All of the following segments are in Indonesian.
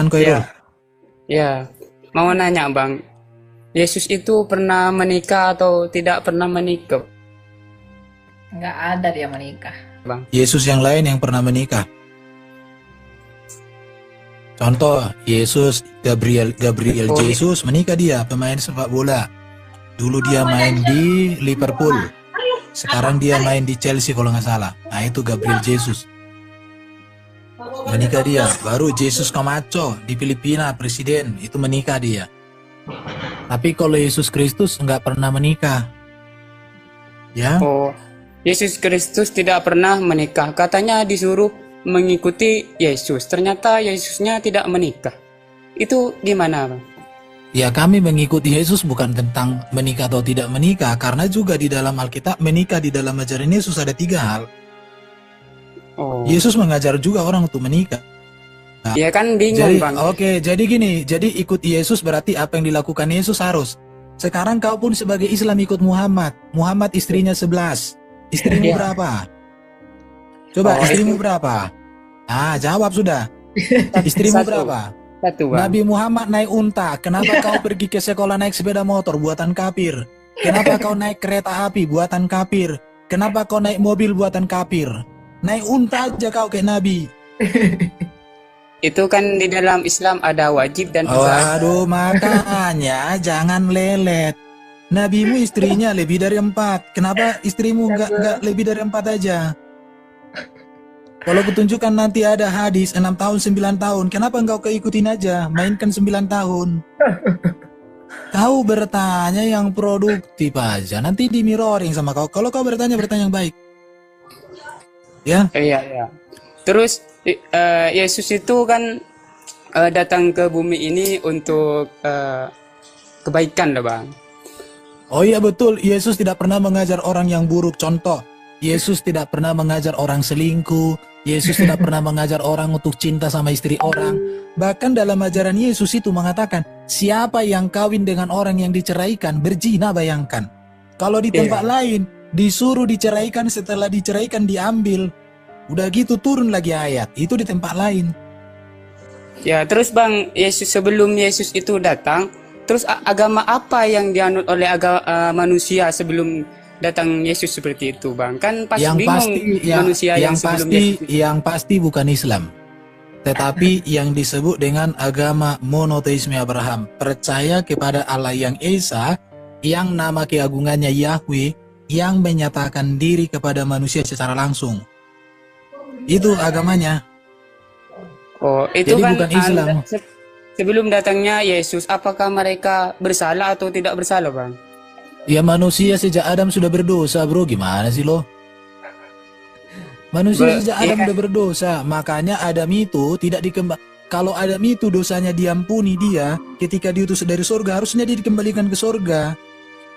Koirul. Ya, ya. Mau nanya Bang, Yesus itu pernah menikah atau tidak pernah menikah, Nggak ada dia menikah. Bang? Yesus yang lain yang pernah menikah. Contoh, Yesus Gabriel Oh, Jesus menikah, dia pemain sepak bola. Dulu dia main di Liverpool. Sekarang dia main di Chelsea kalau nggak salah. Nah itu Gabriel Jesus. Menikah dia. Baru Jesus Camacho di Filipina, presiden. Itu menikah dia. Tapi kalau Yesus Kristus nggak pernah menikah. Ya, oh, Yesus Kristus tidak pernah menikah. Katanya disuruh mengikuti Yesus. Ternyata Yesusnya tidak menikah. Itu gimana, Bang? ya kami mengikuti Yesus bukan tentang menikah atau tidak menikah. Karena juga di dalam Alkitab menikah di dalam ajaran Yesus ada 3 hal. Oh, Yesus mengajar juga orang untuk menikah. ya kan bingung, Jadi, Bang. jadi gini, jadi ikut Yesus berarti apa yang dilakukan Yesus harus. Sekarang kau pun sebagai Islam ikut Muhammad. Muhammad istrinya 11. Istrimu Ya. berapa? Coba Oh, istrimu itu berapa? Ah, jawab sudah. Istrimu satu, berapa? satu, Bang. Nabi Muhammad naik unta. Kenapa kau pergi ke sekolah naik sepeda motor buatan kafir? Kenapa kau naik kereta api buatan kafir? Kenapa kau naik mobil buatan kafir? Naik unta aja kau kayak Nabi. Itu kan di dalam Islam ada wajib dan bisa. Waduh, makanya jangan lelet. Nabimu istrinya lebih dari 4. Kenapa istrimu nggak lebih dari 4 aja? Kalau kutunjukkan nanti ada hadis 6 tahun, 9 tahun. Kenapa engkau keikutin aja? Mainkan 9 tahun. Kau bertanya yang produktif aja. Nanti di mirroring sama kau. Kalau kau bertanya yang baik. Ya, Iya, iya. Terus Yesus itu kan datang ke bumi ini untuk kebaikan lah, Bang. oh iya betul. Yesus tidak pernah mengajar orang yang buruk. Contoh, Yesus tidak pernah mengajar orang selingkuh. Yesus tidak pernah mengajar orang untuk cinta sama istri orang. Bahkan dalam ajaran Yesus itu mengatakan, siapa yang kawin dengan orang yang diceraikan, berzina, bayangkan. Kalau di tempat lain, disuruh diceraikan, setelah diceraikan diambil. Udah gitu turun lagi ayat. Itu di tempat lain. Ya, terus Bang, sebelum Yesus itu datang, terus agama apa yang dianut oleh manusia sebelum datang Yesus seperti itu, Bang? Kan pasti Yang bingung pasti, manusia yang sebelum Yesus itu. yang pasti bukan Islam. Tetapi yang disebut dengan agama monoteisme Abraham, percaya kepada Allah yang Esa, yang nama keagungannya Yahweh, yang menyatakan diri kepada manusia secara langsung. Itu agamanya. Oh, itu Jadi kan bukan Islam. sebelum datangnya Yesus, apakah mereka bersalah atau tidak bersalah, Bang? Ya manusia sejak Adam sudah berdosa, bro. Gimana sih lo? Manusia sejak Adam sudah berdosa. Makanya Adam itu tidak kalau Adam itu dosanya diampuni dia, ketika diutus dari surga, harusnya dia dikembalikan ke surga.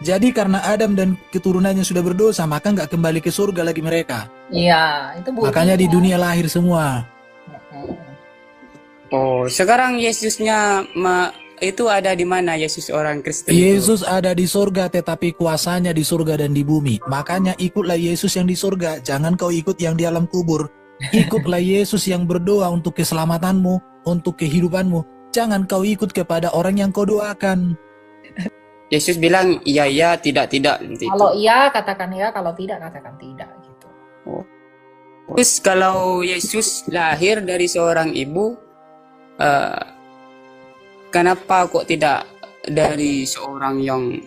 Jadi karena Adam dan keturunannya sudah berdosa, maka nggak kembali ke surga lagi mereka. Iya, itu buktinya. Makanya di dunia lahir semua. Oh, sekarang Yesusnya itu ada di mana, Yesus orang Kristen itu? Yesus ada di surga, tetapi kuasanya di surga dan di bumi. Makanya ikutlah Yesus yang di surga, jangan kau ikut yang di alam kubur. Ikutlah Yesus yang berdoa untuk keselamatanmu, untuk kehidupanmu. Jangan kau ikut kepada orang yang kau doakan. Yesus bilang iya iya, tidak tidak, seperti itu. Kalau iya katakan iya, kalau tidak katakan tidak gitu. Terus kalau Yesus lahir dari seorang ibu, kenapa kok tidak dari seorang yang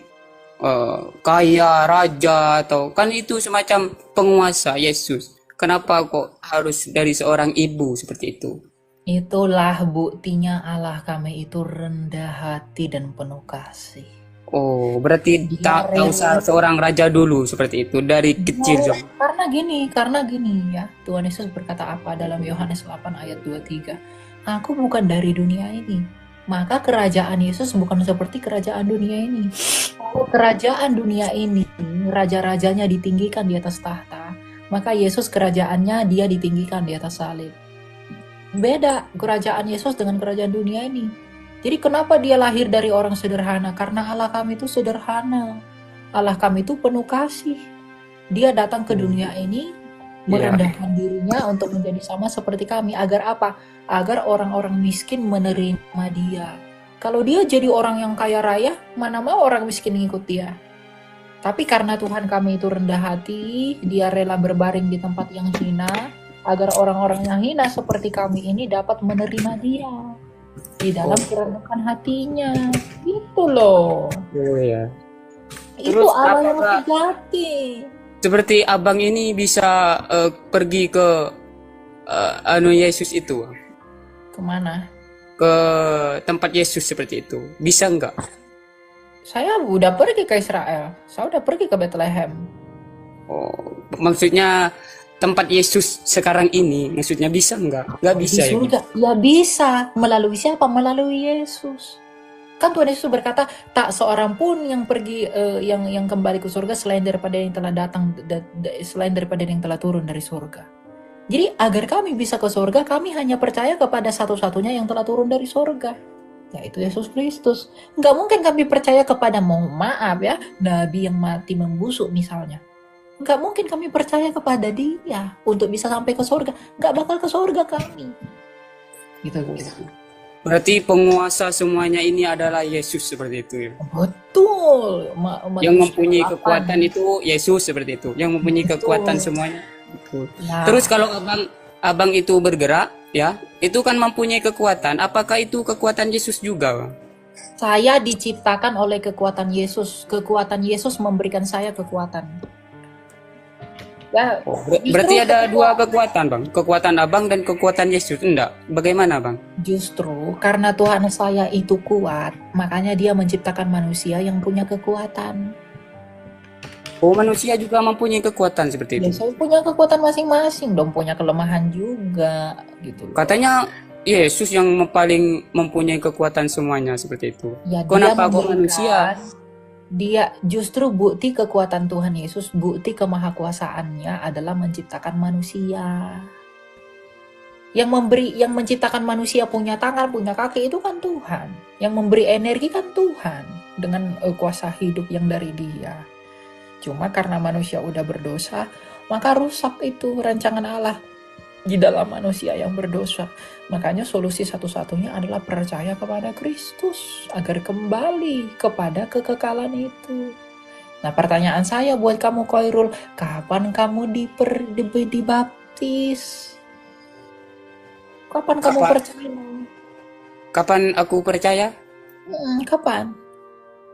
kaya, raja, atau kan itu semacam penguasa Yesus? Kenapa kok harus dari seorang ibu seperti itu? Itulah buktinya Allah kami itu rendah hati dan penuh kasih. Oh, berarti Dia tak usah seorang raja dulu seperti itu dari kecil. Karena gini ya, Tuhan Yesus berkata apa dalam Yohanes 8 ayat 23? Aku bukan dari dunia ini. Maka kerajaan Yesus bukan seperti kerajaan dunia ini. Kalau kerajaan dunia ini, raja-rajanya ditinggikan di atas tahta, maka Yesus kerajaannya dia ditinggikan di atas salib. Beda kerajaan Yesus dengan kerajaan dunia ini. Jadi kenapa dia lahir dari orang sederhana? Karena Allah kami itu sederhana. Allah kami itu penuh kasih. Dia datang ke dunia ini Iya. merendahkan dirinya untuk menjadi sama seperti kami. Agar apa? Agar orang-orang miskin menerima dia. Kalau dia jadi orang yang kaya raya, mana mau orang miskin ngikut dia. Tapi karena Tuhan kami itu rendah hati, dia rela berbaring di tempat yang hina, agar orang-orang yang hina seperti kami ini dapat menerima dia di dalam kerendahan hatinya. Itu loh. Oh ya. Itu Terus Allah yang apakah sejati. seperti abang ini bisa pergi ke anu Yesus itu, Kemana? ke tempat Yesus seperti itu? Bisa nggak? Saya udah pergi ke Israel. Saya udah pergi ke Bethlehem. Oh, maksudnya tempat Yesus sekarang ini, maksudnya bisa nggak? Nggak Di bisa ya? surga. Ya bisa. Melalui siapa? Melalui Yesus. Kan Tuhan Yesus berkata, tak seorang pun yang pergi yang kembali ke surga selain daripada yang telah datang selain daripada yang telah turun dari surga. Jadi agar kami bisa ke surga, kami hanya percaya kepada satu-satunya yang telah turun dari surga, yaitu Yesus Kristus. Nggak mungkin kami percaya kepada, mohon maaf ya, nabi yang mati membusuk misalnya. Nggak mungkin kami percaya kepada dia untuk bisa sampai ke surga. Nggak bakal ke surga kami. Gitu. Berarti penguasa semuanya ini adalah Yesus seperti itu ya? Betul. Yang mempunyai Manusia kekuatan itu Yesus seperti itu. Yang mempunyai kekuatan semuanya. Betul. Nah, Terus kalau abang itu bergerak, ya, itu kan mempunyai kekuatan. Apakah itu kekuatan Yesus juga, Bang? saya diciptakan oleh kekuatan Yesus. Kekuatan Yesus memberikan saya kekuatan. Ya, Oh, justru berarti ada dua kekuatan, Bang. Kekuatan abang dan kekuatan Yesus. Enggak. Bagaimana, Bang? Justru karena Tuhan saya itu kuat, makanya dia menciptakan manusia yang punya kekuatan. Oh, manusia juga mempunyai kekuatan seperti Ya, itu. saya punya kekuatan masing-masing dong, punya kelemahan juga, gitu loh. Katanya Yesus yang paling mempunyai kekuatan semuanya seperti itu. Ya, Kenapa kok memberikan- manusia? Dia justru bukti kekuatan Tuhan Yesus, bukti kemahakuasaannya adalah menciptakan manusia. Yang menciptakan manusia punya tangan, punya kaki itu kan Tuhan. Yang memberi energi kan Tuhan dengan kuasa hidup yang dari Dia. Cuma karena manusia udah berdosa, maka rusak itu rancangan Allah di dalam manusia yang berdosa. Makanya solusi satu-satunya adalah percaya kepada Kristus agar kembali kepada kekekalan itu. Nah, pertanyaan saya buat kamu, Koirul, kapan kamu dibaptis? Kapan kamu Kapan? percaya? Kapan aku percaya? Kapan?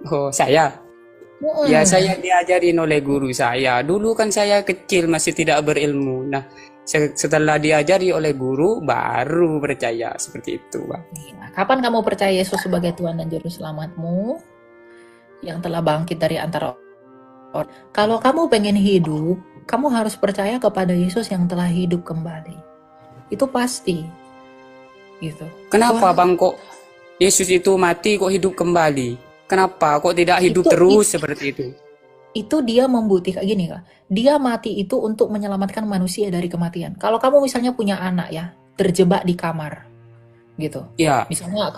Oh, saya. Ya, saya diajarin oleh guru saya. Dulu kan saya kecil masih tidak berilmu. Nah, setelah diajari oleh guru baru percaya seperti itu, Bang. Nah, kapan kamu percaya Yesus sebagai Tuhan dan Juru Selamatmu yang telah bangkit dari antara orang? Kalau kamu pengen hidup, kamu harus percaya kepada Yesus yang telah hidup kembali. Itu pasti. Gitu. Kenapa, Bang, kok Yesus itu mati kok hidup kembali? Kenapa kok tidak hidup terus seperti itu? Itu dia membuktikan gini, Kak. Dia mati itu untuk menyelamatkan manusia dari kematian. Kalau kamu misalnya punya anak ya, terjebak di kamar gitu. Ya, Misalnya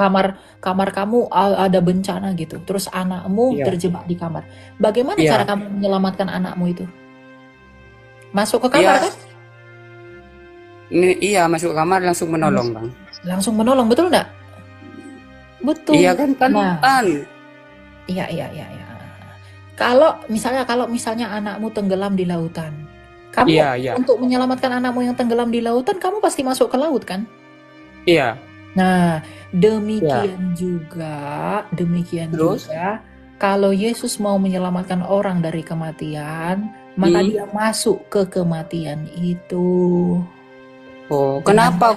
kamar kamu ada bencana gitu. Terus anakmu Iya. terjebak di kamar. Bagaimana Iya. cara kamu menyelamatkan anakmu itu? Masuk ke kamar Iya. kan? iya, masuk kamar langsung menolong, Bang. Langsung menolong, betul nggak? Betul. Iya kan Nah, kan. iya. Kalau misalnya anakmu tenggelam di lautan, kamu Iya. untuk menyelamatkan anakmu yang tenggelam di lautan, kamu pasti masuk ke laut kan? Iya. Nah, demikian juga, Terus? kalau Yesus mau menyelamatkan orang dari kematian, maka dia masuk ke kematian itu. Oh, kenapa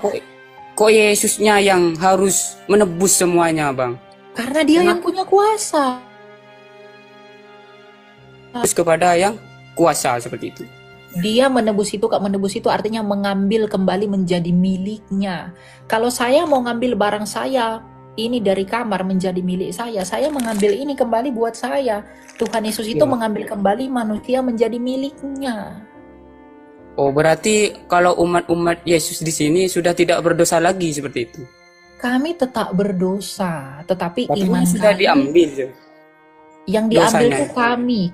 kok Yesusnya yang harus menebus semuanya, Bang? Karena dia yang punya kuasa. Terus kepada yang kuasa seperti itu. Dia menebus itu artinya mengambil kembali menjadi miliknya. Kalau saya mau ngambil barang saya ini dari kamar menjadi milik saya mengambil ini kembali buat saya. Tuhan Yesus itu Iya. mengambil kembali manusia menjadi miliknya. Oh, berarti kalau umat-umat Yesus di sini sudah tidak berdosa lagi seperti itu. Kami tetap berdosa, tetapi Tapi iman sudah kami diambil. Yang diambil dosanya. itu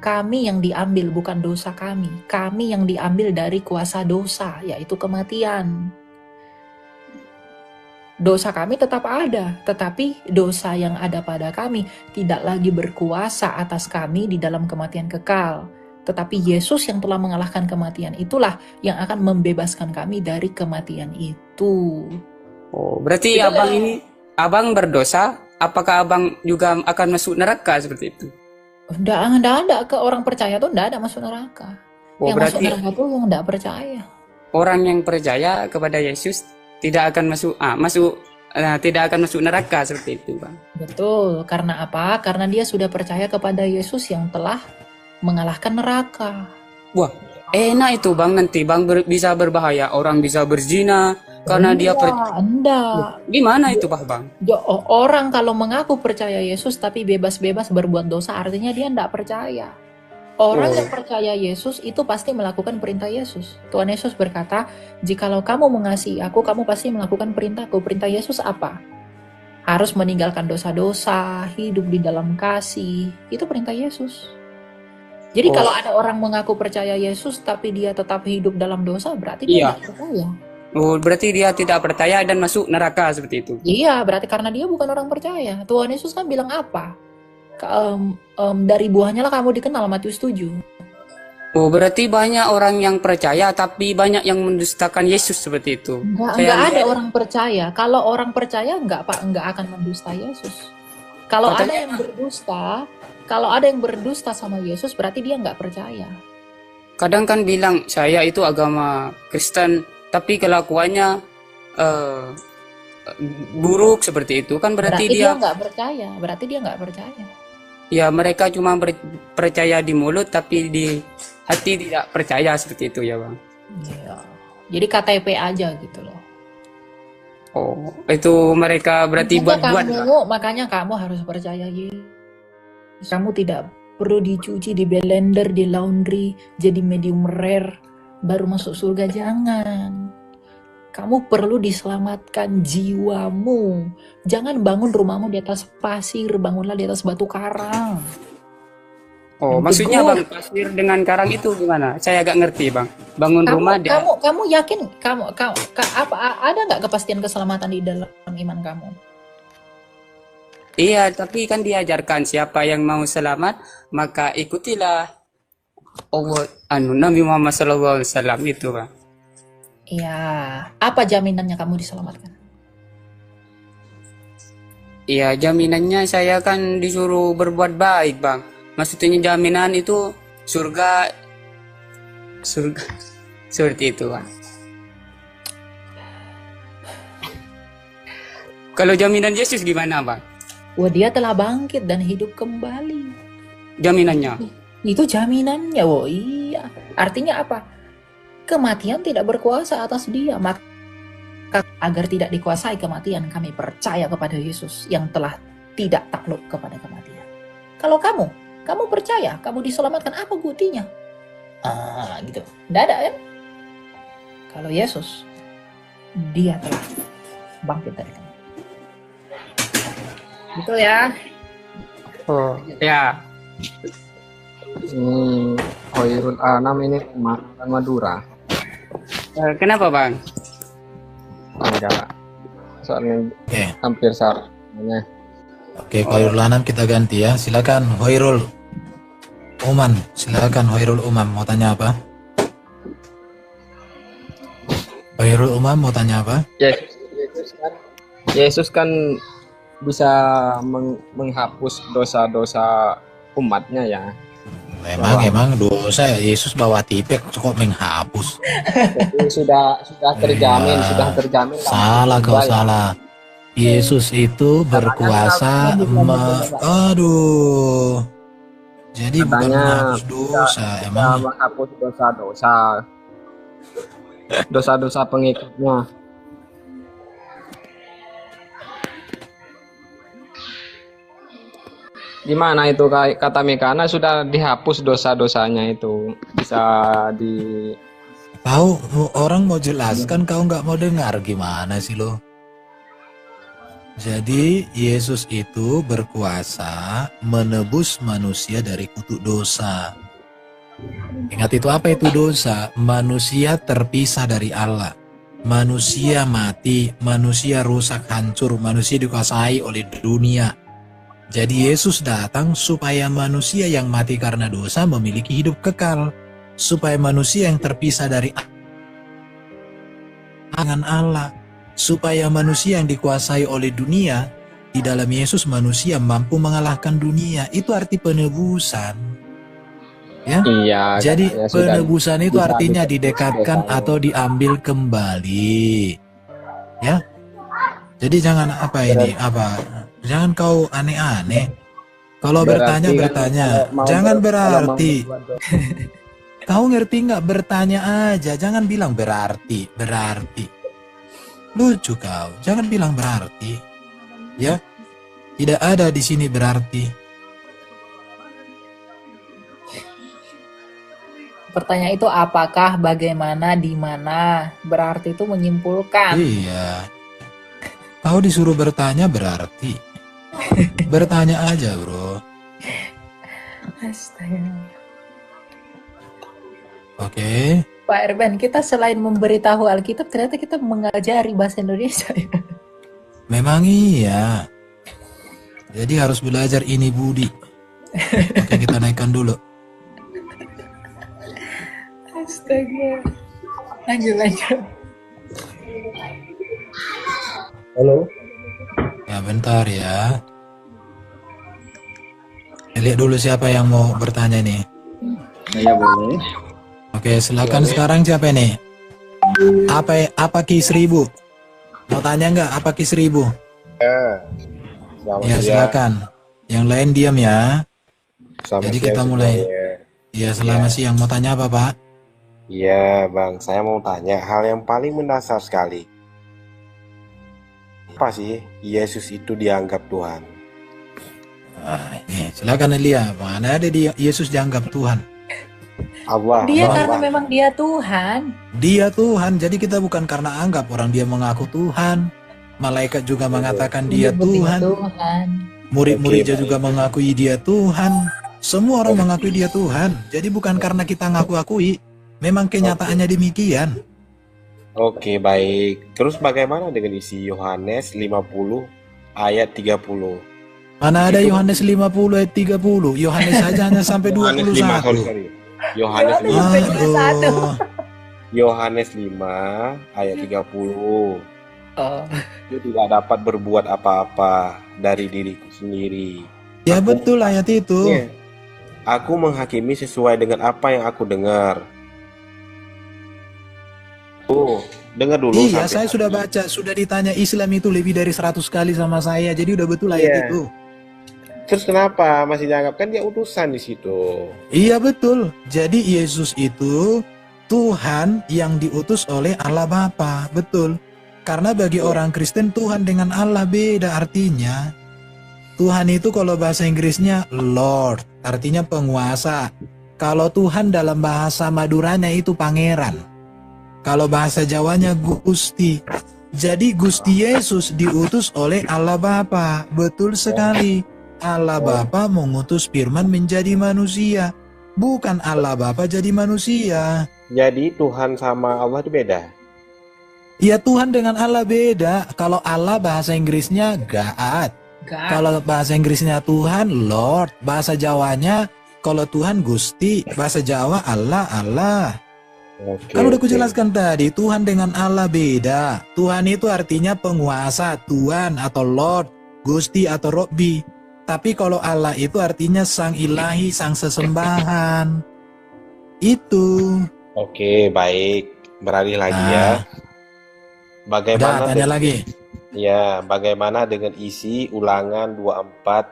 kami yang diambil, bukan dosa kami. Kami yang diambil dari kuasa dosa, yaitu kematian. Dosa kami tetap ada, tetapi dosa yang ada pada kami tidak lagi berkuasa atas kami di dalam kematian kekal. Tetapi Yesus yang telah mengalahkan kematian itulah yang akan membebaskan kami dari kematian itu. Oh, berarti Itu abang lah. ini, abang berdosa, apakah abang juga akan masuk neraka seperti itu? Nggak ada ke orang percaya tuh nggak ada masuk neraka. Oh, Yang masuk berarti neraka tuh yang nggak percaya. orang yang percaya kepada Yesus tidak akan tidak akan masuk neraka seperti itu, Bang. Betul, karena apa? Karena dia sudah percaya kepada Yesus yang telah mengalahkan neraka. Wah, enak itu, Bang. Nanti Bang bisa berbahaya, orang bisa berzina karena dia Enggak. Gimana itu, Bang? Orang kalau mengaku percaya Yesus tapi bebas-bebas berbuat dosa, artinya dia enggak percaya. Orang yang percaya Yesus itu pasti melakukan perintah Yesus. Tuhan Yesus berkata, jikalau kamu mengasihi aku, kamu pasti melakukan perintahku. Perintah Yesus apa? Harus meninggalkan dosa-dosa, hidup di dalam kasih. Itu perintah Yesus. Jadi kalau ada orang mengaku percaya Yesus tapi dia tetap hidup dalam dosa, berarti dia tidak percaya. Oh, berarti dia tidak percaya dan masuk neraka seperti itu. Iya, berarti karena dia bukan orang percaya. Tuhan Yesus kan bilang apa? Dari buahnya lah kamu dikenal, Matius 7. Oh, berarti banyak orang yang percaya tapi banyak yang mendustakan Yesus seperti itu. Enggak ada orang percaya. Kalau orang percaya enggak akan mendusta Yesus. Kalau ada yang berdusta sama Yesus berarti dia enggak percaya. Kadang kan bilang saya itu agama Kristen tapi kelakuannya buruk seperti itu kan berarti dia nggak percaya. Berarti dia nggak percaya. Ya, mereka cuma percaya di mulut tapi di hati tidak percaya seperti itu ya, Bang. Iya. Jadi KTP aja gitu loh. Oh, itu mereka berarti Makanya kamu harus percaya Yesus. Kamu tidak perlu dicuci, di blender, di laundry, jadi medium rare, baru masuk surga. Jangan. Kamu perlu diselamatkan jiwamu. Jangan bangun rumahmu di atas pasir, bangunlah di atas batu karang. Oh, maksudnya Bang, pasir dengan karang itu gimana? Saya agak ngerti, Bang. Bangun rumah dia. Kamu yakin ada nggak kepastian keselamatan di dalam iman kamu? Iya, tapi kan diajarkan siapa yang mau selamat, maka ikutilah Nabi Muhammad SAW itu, Bang. Iya, apa jaminannya kamu diselamatkan? Iya, jaminannya saya kan disuruh berbuat baik, Bang. Maksudnya jaminan itu surga seperti itu, Bang. Kalau jaminan Yesus gimana, Bang? Wah, dia telah bangkit dan hidup kembali. Jaminannya? Itu jaminannya, oh iya. Artinya apa? Kematian tidak berkuasa atas dia. Maka agar tidak dikuasai kematian, kami percaya kepada Yesus yang telah tidak takluk kepada kematian. Kalau kamu percaya, kamu diselamatkan, apa buktinya? Gitu. Tidak ada kan? Kalau Yesus, dia telah bangkit dari kematian. Betul ya? Oh, ya. Ini Khairul Anam ini makan Madura. Kenapa, Bang? Enggak. Soalnya hampir sama. Oke, Khairul Anam kita ganti ya. Silakan Khairul Umam. Silakan Khairul Umam, mau tanya apa? Khairul Umam mau tanya apa? Yesus kan bisa menghapus dosa-dosa umatnya ya. Emang dosa Yesus bawa tipek kok menghapus. Jadi sudah terjamin, Salah kau salah. Yesus itu berkuasa. Jadi bukan menghapus dosa, emang menghapus dosa pengikutnya. Gimana itu kata Mekana sudah dihapus dosa-dosanya itu bisa di tahu orang mau jelaskan kau nggak mau dengar gimana sih lo? Jadi Yesus itu berkuasa menebus manusia dari kutuk dosa. Ingat itu, apa itu dosa? Manusia terpisah dari Allah. Manusia mati, manusia rusak hancur, manusia dikuasai oleh dunia. Jadi Yesus datang supaya manusia yang mati karena dosa memiliki hidup kekal. Supaya manusia yang terpisah dari tangan Allah, supaya manusia yang dikuasai oleh dunia, di dalam Yesus manusia mampu mengalahkan dunia. Itu arti penebusan. Ya. Iya, Jadi katanya sudah penebusan itu bisa artinya ditebus didekatkan dosanya. atau diambil kembali. Ya. Jadi jangan jangan kau aneh-aneh. Kalau Berarti bertanya, kan jangan kalau mau berarti. berbuat dosa. Kau ngerti nggak? Bertanya aja, jangan bilang berarti. Lucu kau, jangan bilang berarti. Ya, tidak ada di sini berarti. Pertanyaan itu apakah, bagaimana, di mana. Berarti itu menyimpulkan. Iya, kau disuruh bertanya berarti. Bertanya aja, bro. Astaga. Oke. Pak Erben, kita selain memberitahu Alkitab, ternyata kita mengajari bahasa Indonesia. Memang iya. Jadi harus belajar ini budi. Oke, kita naikkan dulu. Astaga. Lanjut. Halo. Ya, bentar ya. Lihat dulu siapa yang mau bertanya nih. Iya boleh. Oke, silakan sekarang siapa nih? Apa Ki 1000? Mau tanya nggak apa Ki 1000? Selamat Ya, siang. silakan. Yang lain diam ya. Selamat Jadi siang kita mulai. semuanya. Ya, selamat siang. Mau tanya apa, Pak? Iya Bang, saya mau tanya hal yang paling mendasar sekali. Apa sih Yesus itu dianggap Tuhan? Ini, silakan Elia. Mana ada dia Yesus dianggap Tuhan? Allah. Dia Allah. karena memang dia Tuhan. Dia Tuhan. Jadi kita bukan karena anggap orang dia mengaku Tuhan. Malaikat juga mengatakan dia Tuhan. Tuhan. Murid-muridnya Oke, juga mengakui dia Tuhan. Semua orang mengakui dia Tuhan. Jadi bukan karena kita ngaku-akui. Memang kenyataannya demikian. Oke, baik. Terus bagaimana dengan isi Yohanes 50 ayat 30? Mana ada Itu- Yohanes 50 ayat 30. Yohanes saja hanya sampai Yohanes 5, 21. sorry. Yohanes 5, Yohanes 21. Aduh. Yohanes 5 ayat 30. Oh. Aku tidak dapat berbuat apa-apa dari diriku sendiri. Ya betul ayat itu. Iya. Aku menghakimi sesuai dengan apa yang aku dengar. Dengar dulu. Iya, sampai saya sudah habis. baca, sudah ditanya Islam itu lebih dari 100 kali sama saya. Jadi udah betul ayat Iya. itu. Terus kenapa masih dianggap kan dia utusan di situ? Iya betul. Jadi Yesus itu Tuhan yang diutus oleh Allah Bapa. Betul. Karena bagi orang Kristen Tuhan dengan Allah beda artinya. Tuhan itu kalau bahasa Inggrisnya Lord, artinya penguasa. Kalau Tuhan dalam bahasa Maduranya itu pangeran. Kalau bahasa Jawanya Gusti. Jadi Gusti Yesus diutus oleh Allah Bapa. Betul sekali. Allah Bapa mengutus Firman menjadi manusia. Bukan Allah Bapa jadi manusia. Jadi Tuhan sama Allah itu beda. Ya Tuhan dengan Allah beda. Kalau Allah bahasa Inggrisnya God. God. Kalau bahasa Inggrisnya Tuhan Lord. Bahasa Jawanya kalau Tuhan Gusti. Bahasa Jawa Allah. Oke, Kan udah oke. kujelaskan tadi, Tuhan dengan Allah beda. Tuhan itu artinya penguasa, Tuhan atau Lord, Gusti atau Robbi. Tapi kalau Allah itu artinya Sang Ilahi, Sang Sesembahan. Itu. Oke, baik. Beralih lagi ya. Nah, Bagaimana udah tanya lagi. Ya, bagaimana dengan isi Ulangan 24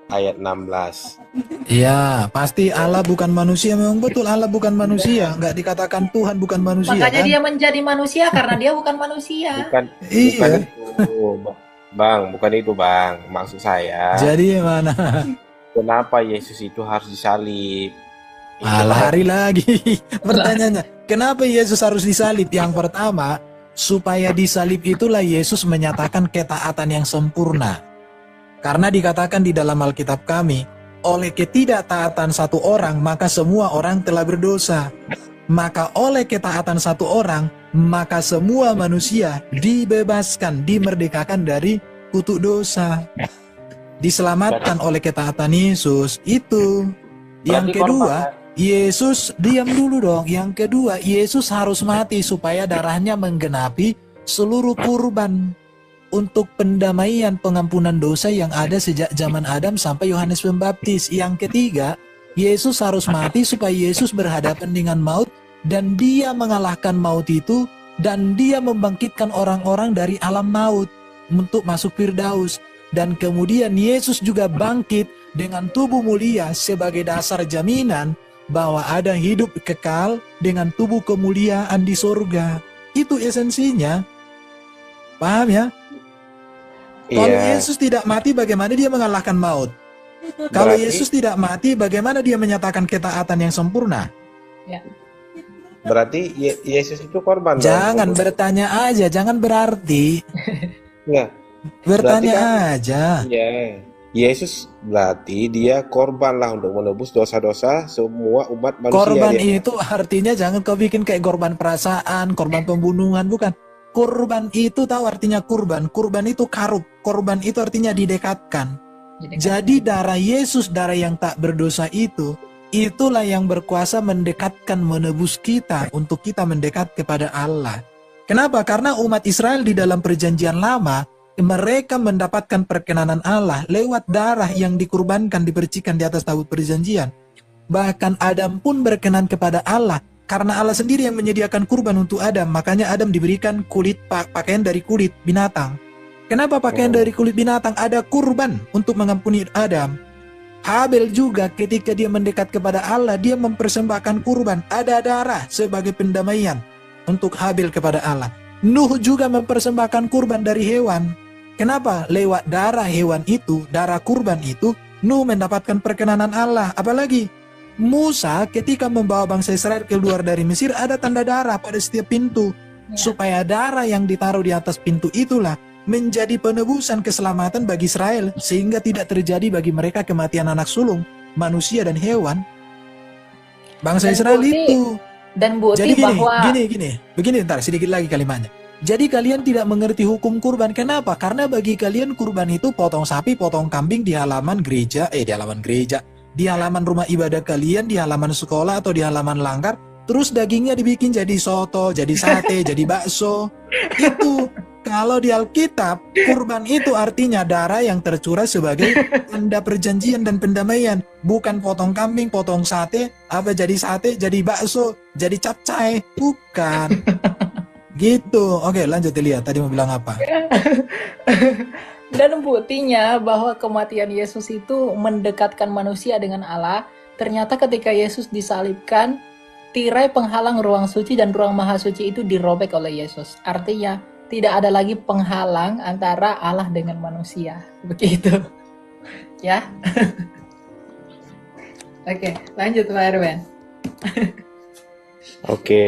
ayat 16? Ya, pasti Allah bukan manusia. Memang betul Allah bukan manusia. Nggak dikatakan Tuhan bukan manusia Makanya kan? dia menjadi manusia karena dia bukan manusia. Bukan Iya. itu, Bang, bukan itu, Bang. Maksud saya, Jadi mana? kenapa Yesus itu harus disalib? Itu Lari lagi. Pertanyaannya, kenapa Yesus harus disalib? Yang pertama, supaya di salib itulah Yesus menyatakan ketaatan yang sempurna. Karena dikatakan di dalam Alkitab kami, oleh ketidaktaatan satu orang, maka semua orang telah berdosa. Maka oleh ketaatan satu orang, maka semua manusia dibebaskan, dimerdekakan dari kutuk dosa. Diselamatkan oleh ketaatan Yesus. Itu. Yang Berarti kedua, korban- Yesus, diam dulu dong. Yang kedua, Yesus harus mati supaya darahnya menggenapi seluruh kurban untuk pendamaian pengampunan dosa yang ada sejak zaman Adam sampai Yohanes Pembaptis. Yang ketiga, Yesus harus mati supaya Yesus berhadapan dengan maut dan dia mengalahkan maut itu dan dia membangkitkan orang-orang dari alam maut untuk masuk Firdaus. Dan kemudian Yesus juga bangkit dengan tubuh mulia sebagai dasar jaminan bahwa ada hidup kekal dengan tubuh kemuliaan di surga. Itu esensinya. Paham ya? Kalau Iya. Yesus tidak mati, bagaimana dia mengalahkan maut? Kalau Berarti- Yesus tidak mati, bagaimana dia menyatakan ketaatan yang sempurna? Berarti Yesus itu korban dong? Jangan bertanya aja, jangan berarti. Enggak. Bertanya Berarti aja. Iya. Yesus berarti dia korban lah untuk menebus dosa-dosa semua umat manusia. Korban dia. itu artinya jangan kau bikin kayak korban perasaan, korban pembunuhan, bukan. Kurban itu tahu artinya kurban. Kurban itu karub. Korban itu artinya didekatkan. Jadi darah Yesus, darah yang tak berdosa itu, itulah yang berkuasa mendekatkan, menebus kita untuk kita mendekat kepada Allah. Kenapa? Karena umat Israel di dalam perjanjian lama, mereka mendapatkan perkenanan Allah lewat darah yang dikurbankan, dipercikan di atas tabut perjanjian. Bahkan Adam pun berkenan kepada Allah, karena Allah sendiri yang menyediakan kurban untuk Adam. Makanya Adam diberikan pakaian dari kulit binatang. Kenapa pakaian dari kulit binatang? Ada kurban untuk mengampuni Adam. Habel juga ketika dia mendekat kepada Allah, dia mempersembahkan kurban. Ada darah sebagai pendamaian untuk Habel kepada Allah. Nuh juga mempersembahkan kurban dari hewan. Kenapa? Lewat darah hewan itu, darah kurban itu, Nuh mendapatkan perkenanan Allah. Apalagi Musa ketika membawa bangsa Israel keluar dari Mesir, ada tanda darah pada setiap pintu. Supaya darah yang ditaruh di atas pintu itulah menjadi penebusan keselamatan bagi Israel, sehingga tidak terjadi bagi mereka kematian anak sulung, manusia dan hewan. Bangsa Dan Israel bukti- itu. Dan bukti Jadi bahwa begini, ntar sedikit lagi kalimatnya. Jadi kalian tidak mengerti hukum kurban. Kenapa? Karena bagi kalian kurban itu potong sapi, potong kambing di halaman gereja, di halaman rumah ibadah kalian, di halaman sekolah atau di halaman langgar. Terus dagingnya dibikin jadi soto, jadi sate, jadi bakso. Itu kalau di Alkitab, kurban itu artinya darah yang tercurah sebagai tanda perjanjian dan pendamaian. Bukan potong kambing, potong sate, jadi sate, jadi bakso, jadi capcay. Bukan. Gitu. Oke, lanjut lihat. Tadi mau bilang apa? dan buktinya bahwa kematian Yesus itu mendekatkan manusia dengan Allah. Ternyata ketika Yesus disalibkan, tirai penghalang ruang suci dan ruang maha suci itu dirobek oleh Yesus. Artinya tidak ada lagi penghalang antara Allah dengan manusia. Begitu. Ya. Oke, lanjut Pak Erwin. Oke.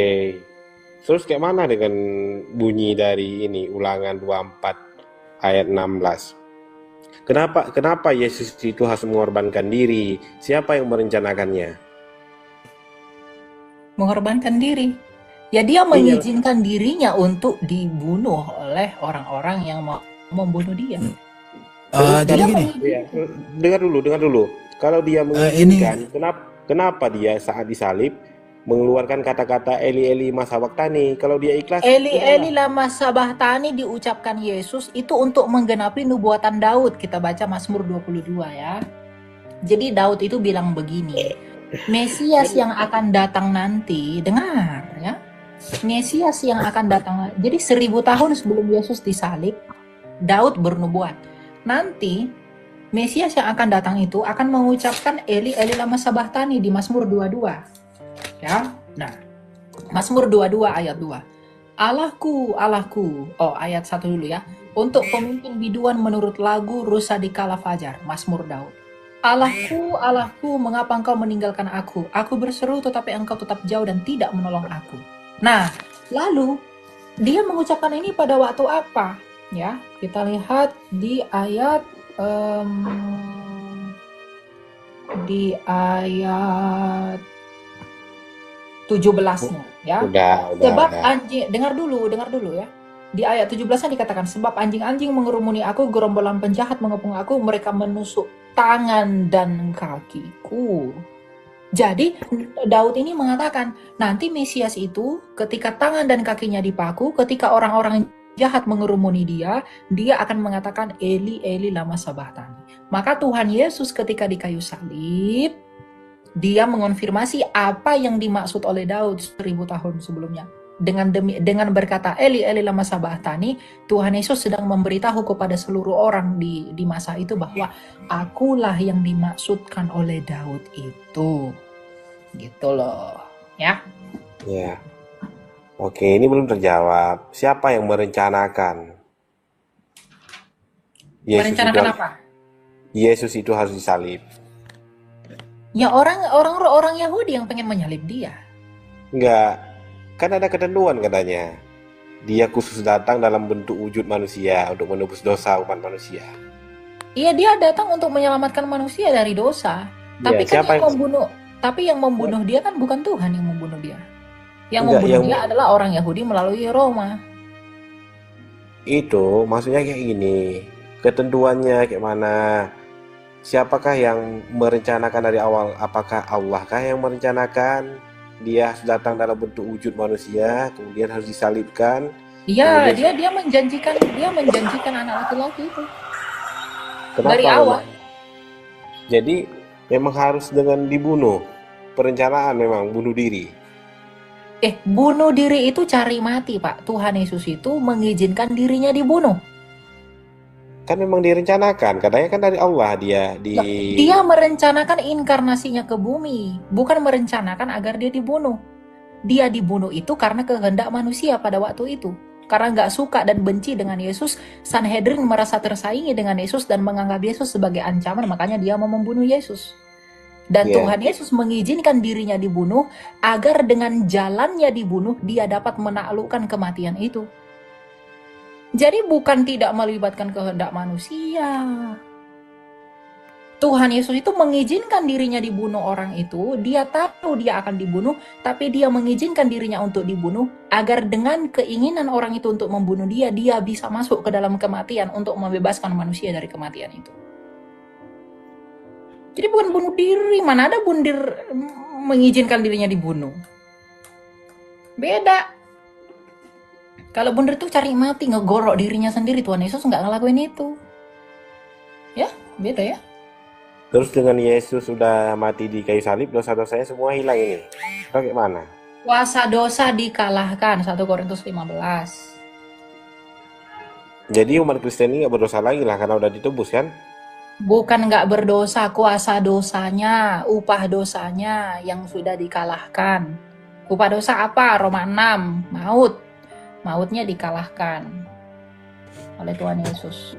Terus kayak mana dengan bunyi dari ini Ulangan 24 ayat 16? Kenapa Yesus itu harus mengorbankan diri? Siapa yang merencanakannya? Mengorbankan diri. Ya dia mengizinkan dirinya untuk dibunuh oleh orang-orang yang mau membunuh dia. Jadi Dia gini. mengizinkan. Dengar dulu. Kalau dia mengizinkan, kenapa dia saat disalib mengeluarkan kata-kata Eli Eli ma sabachthani? Kalau dia ikhlas, Eli Eli lama sabahtani diucapkan Yesus itu untuk menggenapi nubuatan Daud. Kita baca Mazmur 22 ya. Jadi Daud itu bilang begini, Mesias yang akan datang nanti, dengar ya. Mesias yang akan datang, jadi 1000 tahun sebelum Yesus disalib, Daud bernubuat. Nanti Mesias yang akan datang itu akan mengucapkan Eli Eli lama sabahtani di Mazmur 22. Ya. Nah, Mazmur 22 ayat 2. Allahku, Allahku. Oh, ayat 1 dulu ya. Untuk pemimpin biduan menurut lagu Rusa di Kala Fajar, Mazmur Daud. Allahku, Allahku, mengapa engkau meninggalkan aku? Aku berseru tetapi engkau tetap jauh dan tidak menolong aku. Nah, lalu Dia mengucapkan ini pada waktu apa? Ya, kita lihat di ayat di ayat 17-nya ya. Udah. Sebab anjing, dengar dulu ya. Di ayat 17-nya dikatakan, sebab anjing-anjing mengerumuni aku, gerombolan penjahat mengepung aku, mereka menusuk tangan dan kakiku. Jadi Daud ini mengatakan, nanti Mesias itu ketika tangan dan kakinya dipaku, ketika orang-orang jahat mengerumuni dia akan mengatakan Eli Eli lama sabachthani. Maka Tuhan Yesus ketika di kayu salib, dia mengonfirmasi apa yang dimaksud oleh Daud 1000 tahun sebelumnya. Dengan berkata Eli Eli lama sabachthani, Tuhan Yesus sedang memberitahu kepada seluruh orang di masa itu bahwa akulah yang dimaksudkan oleh Daud itu. Gitu loh, ya. Ya. Oke, ini belum terjawab. Siapa yang merencanakan? Merencanakan apa? Yesus itu harus disalib. Ya orang Yahudi yang pengen menyalib dia. Enggak, kan ada ketentuan katanya. Dia khusus datang dalam bentuk wujud manusia untuk menebus dosa umat manusia. Iya, dia datang untuk menyelamatkan manusia dari dosa. Tapi kan yang membunuh dia kan bukan Tuhan yang membunuh dia. Yang membunuh dia adalah orang Yahudi melalui Roma. Itu maksudnya kayak gini. Ketentuannya kayak mana? Siapakah yang merencanakan dari awal? Apakah Allah kah yang merencanakan? Dia harus datang dalam bentuk wujud manusia, kemudian harus disalibkan. Iya, dia menjanjikan anak laki-laki itu. Kenapa? Dari awal. Jadi memang harus dengan dibunuh. Perencanaan memang bunuh diri. Bunuh diri itu cari mati, Pak. Tuhan Yesus itu mengizinkan dirinya dibunuh. Kan memang direncanakan, katanya kan dari Allah Dia merencanakan inkarnasinya ke bumi, bukan merencanakan agar dia dibunuh. Dia dibunuh itu karena kehendak manusia pada waktu itu. Karena nggak suka dan benci dengan Yesus, Sanhedrin merasa tersaingi dengan Yesus dan menganggap Yesus sebagai ancaman, makanya dia mau membunuh Yesus. Dan Tuhan Yesus mengizinkan dirinya dibunuh agar dengan jalannya dibunuh dia dapat menaklukkan kematian itu. Jadi bukan tidak melibatkan kehendak manusia. Tuhan Yesus itu mengizinkan dirinya dibunuh orang itu, dia tahu dia akan dibunuh, tapi dia mengizinkan dirinya untuk dibunuh agar dengan keinginan orang itu untuk membunuh dia bisa masuk ke dalam kematian untuk membebaskan manusia dari kematian itu. Jadi bukan bunuh diri, mana ada bundir mengizinkan dirinya dibunuh. Beda. Kalau bundir itu cari mati, ngegorok dirinya sendiri. Tuhan Yesus nggak ngelakuin itu. Ya, beda ya. Terus dengan Yesus sudah mati di kayu salib, dosa-dosanya semua hilang ini. Bagaimana? Kuasa dosa dikalahkan, 1 Korintus 15. Jadi umat Kristen ini nggak berdosa lagi lah, karena udah ditebus kan? Bukan nggak berdosa, kuasa dosanya, upah dosanya yang sudah dikalahkan. Upah dosa apa? Roma 6, maut. Mautnya dikalahkan oleh Tuhan Yesus.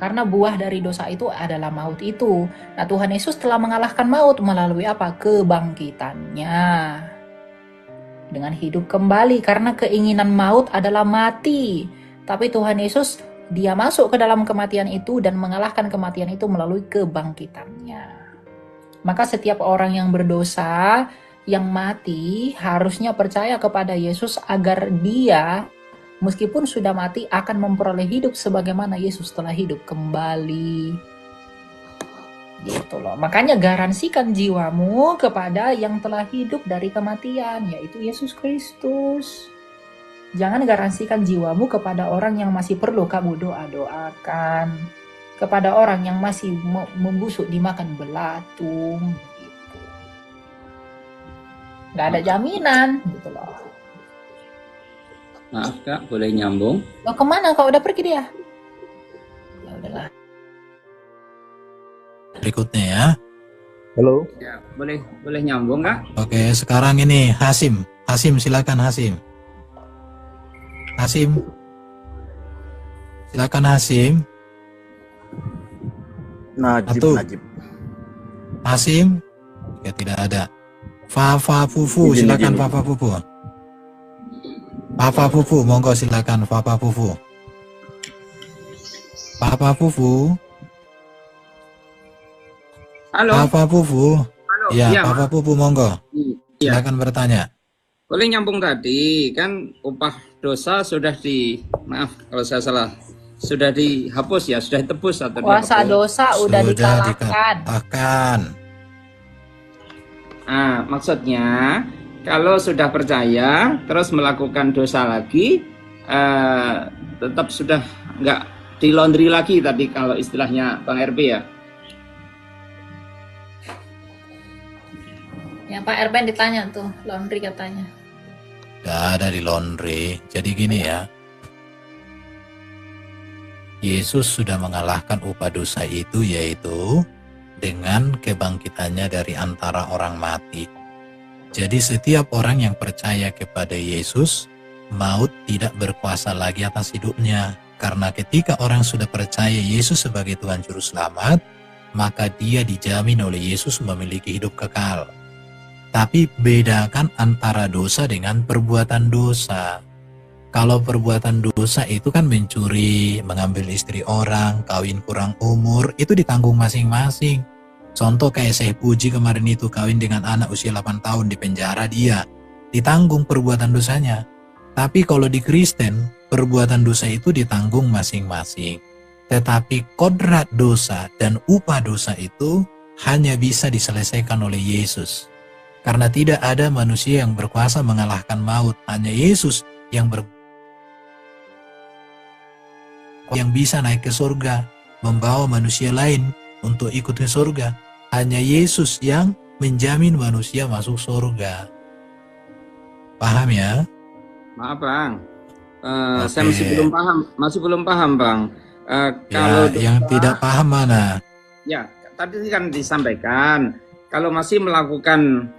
Karena buah dari dosa itu adalah maut itu. Nah, Tuhan Yesus telah mengalahkan maut melalui apa? Kebangkitannya. Dengan hidup kembali, karena keinginan maut adalah mati. Tapi Tuhan Yesus, dia masuk ke dalam kematian itu dan mengalahkan kematian itu melalui kebangkitannya. Maka setiap orang yang berdosa, yang mati, harusnya percaya kepada Yesus agar dia, meskipun sudah mati, akan memperoleh hidup sebagaimana Yesus telah hidup kembali. Gitu loh. Makanya garansikan jiwamu kepada yang telah hidup dari kematian, yaitu Yesus Kristus. Jangan garansikan jiwamu kepada orang yang masih perlu kamu doa-doakan, kepada orang yang masih membusuk dimakan belatung. Nggak ada jaminan gitu loh. Maaf Kak, boleh nyambung? Lo kemana? Kau udah pergi dia? Ya udahlah. Berikutnya ya. Halo. Ya, boleh nyambung Kak? Oke, sekarang ini Hasim. Hasim, silakan Hasim. Hasim. Silakan Hasim. Najib. Hasim. Ya, tidak ada. Fafa Fufu, silakan Fafa Fufu. Fafa Fufu, monggo silakan Fafa Fufu. Fafa Fufu. Halo. Fafa Fufu. Halo. Ya, Iya, Fafa Fufu monggo. Iya. Silakan bertanya. Boleh nyambung tadi kan upah dosa sudah maaf kalau saya salah, sudah dihapus ya, sudah ditebus atau Kuasa dihapus. dosa udah dikalahkan. dikalahkan. Ah, maksudnya kalau sudah percaya terus melakukan dosa lagi, tetap sudah nggak di laundry lagi tadi kalau istilahnya Bang RB ya. Ya Pak Erben ditanya tuh, laundry katanya. Gak ada di laundry. Jadi gini ya. Yesus sudah mengalahkan upah dosa itu, yaitu dengan kebangkitannya dari antara orang mati. Jadi setiap orang yang percaya kepada Yesus, maut tidak berkuasa lagi atas hidupnya. Karena ketika orang sudah percaya Yesus sebagai Tuhan Juru Selamat, maka dia dijamin oleh Yesus memiliki hidup kekal. Tapi bedakan antara dosa dengan perbuatan dosa. Kalau perbuatan dosa itu kan mencuri, mengambil istri orang, kawin kurang umur, itu ditanggung masing-masing. Contoh kayak Syekh Puji kemarin itu kawin dengan anak usia 8 tahun di penjara dia. Ditanggung perbuatan dosanya. Tapi kalau di Kristen, perbuatan dosa itu ditanggung masing-masing. Tetapi kodrat dosa dan upah dosa itu hanya bisa diselesaikan oleh Yesus. Karena tidak ada manusia yang berkuasa mengalahkan maut. Hanya Yesus yang bisa naik ke surga, membawa manusia lain untuk ikut ke surga. Hanya Yesus yang menjamin manusia masuk surga. Paham ya? Maaf Bang, Oke. saya masih belum paham Bang. Ya, Kalau yang tidak paham mana? ya tadi kan disampaikan kalau masih melakukan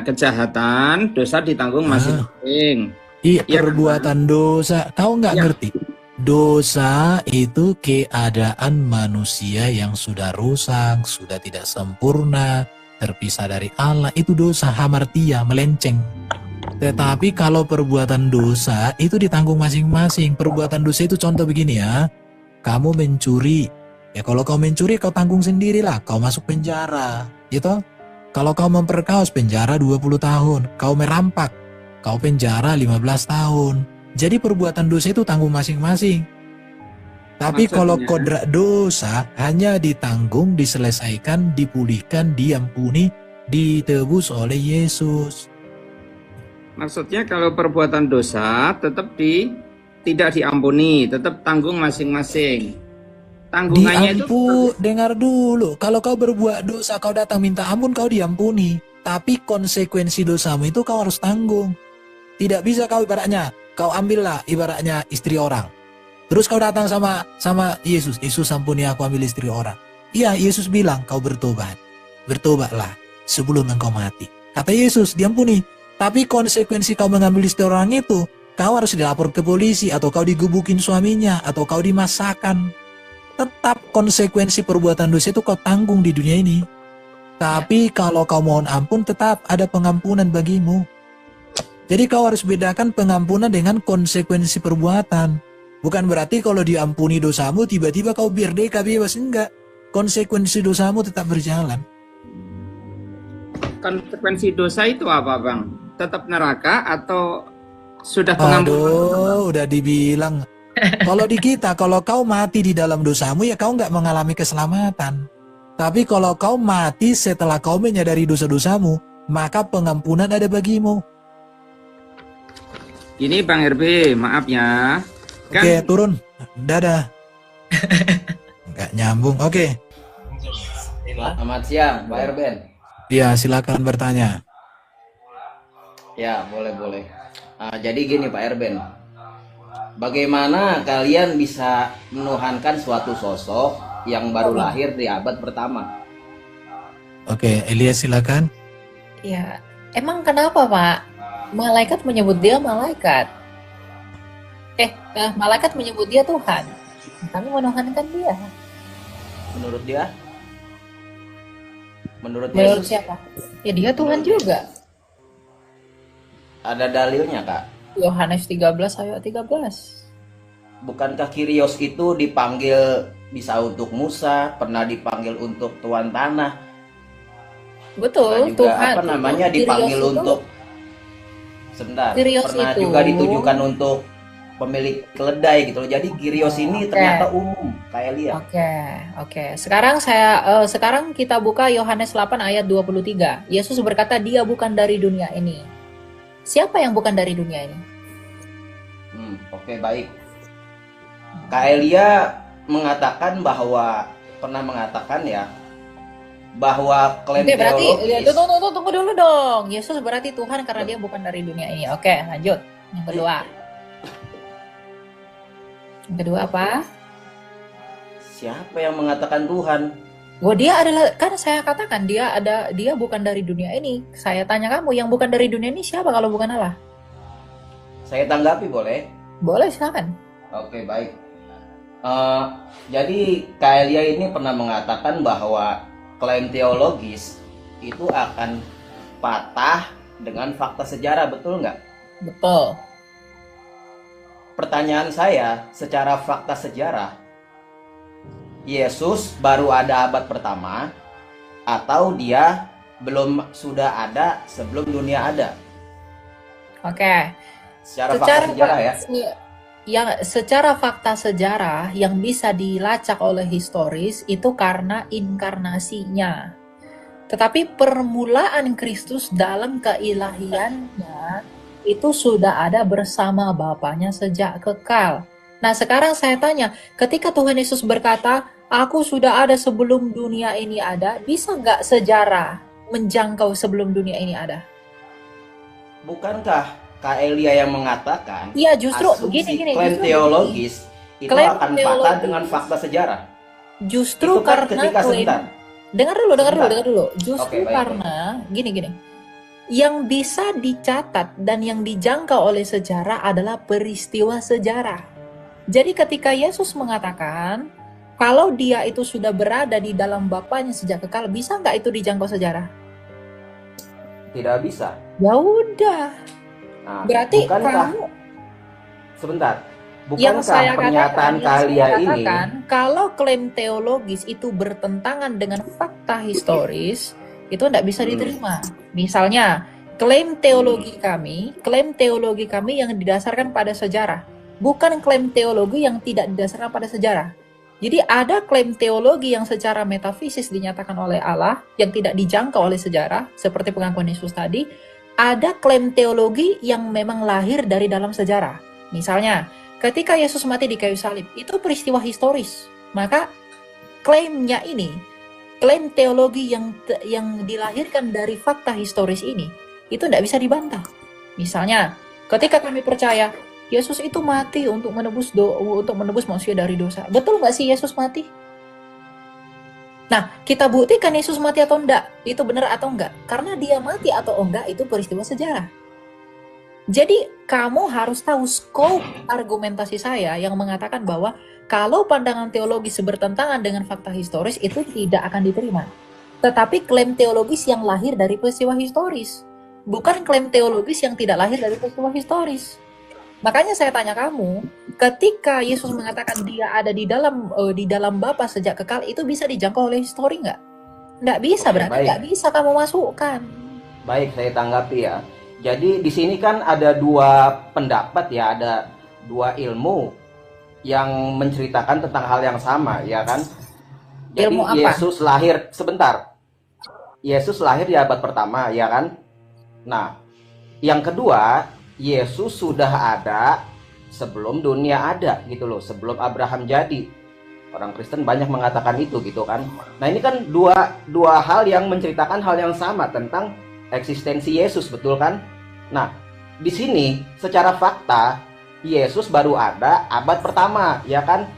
kejahatan, dosa ditanggung masing-masing. Iya, Ya, perbuatan dosa. Kau nggak Ya. ngerti? Dosa itu keadaan manusia yang sudah rusak, sudah tidak sempurna, terpisah dari Allah. Itu dosa, hamartia, melenceng. Tetapi kalau perbuatan dosa itu ditanggung masing-masing. Perbuatan dosa itu contoh begini ya. Kamu mencuri. Ya kalau kau mencuri kau tanggung sendirilah. Kau masuk penjara. Gitu. Kalau kau memperkaos penjara 20 tahun. Kau merampak. Kau penjara 15 tahun. Jadi perbuatan dosa itu tanggung masing-masing. Tapi Maksudnya? kalau kodrat dosa hanya ditanggung, diselesaikan, dipulihkan, diampuni, ditebus oleh Yesus. Maksudnya kalau perbuatan dosa tetap tidak diampuni, tetap tanggung masing-masing. Tanggungannya itu Dengar dulu. Kalau kau berbuat dosa, kau datang minta ampun, kau diampuni. Tapi konsekuensi dosamu itu kau harus tanggung. Tidak bisa kau ibaratnya, kau ambillah ibaratnya istri orang. Terus kau datang sama Yesus. Yesus ampuni aku ambil istri orang. Iya, Yesus bilang kau bertobat. Bertobatlah sebelum engkau mati. Kata Yesus, diampuni. Tapi konsekuensi kau mengambil istri orang itu, kau harus dilapor ke polisi, atau kau digebukin suaminya, atau kau dimasakan. Tetap konsekuensi perbuatan dosa itu kau tanggung di dunia ini. Tapi kalau kau mohon ampun, tetap ada pengampunan bagimu. Jadi kau harus bedakan pengampunan dengan konsekuensi perbuatan. Bukan berarti kalau diampuni dosamu, tiba-tiba kau merdeka bebas. Enggak. Konsekuensi dosamu tetap berjalan. konsekuensi dosa itu apa Bang? Tetap neraka atau sudah pengampunan? Aduh, udah dibilang. Kalau di kita, kalau kau mati di dalam dosamu, ya kau nggak mengalami keselamatan. Tapi kalau kau mati setelah kau menyadari dosa-dosamu, maka pengampunan ada bagimu. Ini Bang RB, maaf ya. Kan Oke, turun. Dadah. Nggak nyambung. Oke. Selamat siang, Pak Erben. Ya, silakan bertanya. Ya, boleh. Jadi gini Pak Erben, bagaimana kalian bisa menuhankan suatu sosok yang baru lahir di abad pertama? Oke, Elias silakan. Ya, emang kenapa Pak? Malaikat menyebut dia malaikat. Malaikat menyebut dia Tuhan. Kami menuhankan dia. Menurut dia? Menurut Menurut Yesus siapa? Ya dia Tuhan juga. ada dalilnya, Kak. Yohanes 13 ayat 13. Bukankah Kyrios itu dipanggil bisa untuk Musa, pernah dipanggil untuk tuan tanah, pernah Betul, juga Tuhan. apa namanya dipanggil Kyrios itu, untuk sebentar, Kyrios pernah itu. juga ditujukan untuk pemilik keledai gitu loh. Jadi Kyrios ini Oke. ternyata umum kayak lihat. Oke. Sekarang kita buka Yohanes 8 ayat 23. Yesus berkata, "Dia bukan dari dunia ini." Siapa yang bukan dari dunia ini? Oke, baik. Kak Elia mengatakan pernah mengatakan ya bahwa klaim Oke, berarti teologis. tunggu dulu dong. Yesus berarti Tuhan karena dia bukan dari dunia ini. Oke, lanjut. Yang kedua. Yang kedua apa? Siapa yang mengatakan Tuhan? Dia adalah, kan saya katakan dia bukan dari dunia ini. Saya tanya kamu, yang bukan dari dunia ini siapa kalau bukan Allah? Saya tanggapi boleh? Boleh, silakan. Oke, baik. Jadi Kak Elia ini pernah mengatakan bahwa klaim teologis itu akan patah dengan fakta sejarah, betul nggak? Betul. Pertanyaan saya, secara fakta sejarah, Yesus baru ada abad pertama atau dia sudah ada sebelum dunia ada? Oke. Secara fakta sejarah ya. Secara fakta sejarah yang bisa dilacak oleh historis itu karena inkarnasinya. Tetapi permulaan Kristus dalam keilahiannya itu sudah ada bersama Bapaknya sejak kekal. Nah, sekarang saya tanya, ketika Tuhan Yesus berkata, "Aku sudah ada sebelum dunia ini ada," bisa nggak sejarah menjangkau sebelum dunia ini ada? Bukankah Kak Elia yang mengatakan Iya, justru asumsi gini. klaim teologis itu Klaim akan patah teologis. dengan fakta sejarah? Justru Itu kan karena ketika sebentar. dengar dulu. Justru Oke, baik. karena gini. Yang bisa dicatat dan yang dijangkau oleh sejarah adalah peristiwa sejarah. Jadi ketika Yesus mengatakan kalau dia itu sudah berada di dalam Bapaknya sejak kekal, bisa nggak itu dijangkau sejarah? Tidak bisa. Ya udah. Nah, Berarti bukankah kamu sebentar? yang saya Bukankah pernyataan Kak Elia ini kalau klaim teologis itu bertentangan dengan fakta historis, itu tidak bisa diterima. Misalnya, klaim teologi kami yang didasarkan pada sejarah, bukan klaim teologi yang tidak didasarkan pada sejarah. Jadi ada klaim teologi yang secara metafisis dinyatakan oleh Allah, yang tidak dijangkau oleh sejarah, seperti pengakuan Yesus tadi. Ada klaim teologi yang memang lahir dari dalam sejarah. Misalnya, ketika Yesus mati di kayu salib, itu peristiwa historis. Maka klaim teologi yang dilahirkan dari fakta historis ini, itu tidak bisa dibantah. Misalnya, ketika kami percaya Yesus itu mati untuk menebus manusia dari dosa. Betul nggak sih Yesus mati? Nah, kita buktikan Yesus mati atau enggak, itu benar atau enggak. Karena dia mati atau enggak, itu peristiwa sejarah. Jadi, kamu harus tahu scope argumentasi saya yang mengatakan bahwa kalau pandangan teologis bertentangan dengan fakta historis, itu tidak akan diterima. Tetapi klaim teologis yang lahir dari peristiwa historis, bukan klaim teologis yang tidak lahir dari peristiwa historis. Makanya saya tanya kamu, ketika Yesus mengatakan dia ada di dalam Bapa sejak kekal, itu bisa dijangkau oleh histori nggak? Nggak bisa, Oke, berarti baik. nggak bisa kamu masukkan. Baik, saya tanggapi ya. Jadi di sini kan ada dua pendapat ya, ada dua ilmu yang menceritakan tentang hal yang sama, ya kan? Jadi Ilmu apa? Yesus lahir di abad pertama, ya kan? Nah, yang kedua, Yesus sudah ada sebelum dunia ada gitu loh, sebelum Abraham jadi. Orang Kristen banyak mengatakan itu gitu kan. Nah, ini kan dua hal yang menceritakan hal yang sama tentang eksistensi Yesus, betul kan? Nah, di sini secara fakta Yesus baru ada abad pertama, ya kan?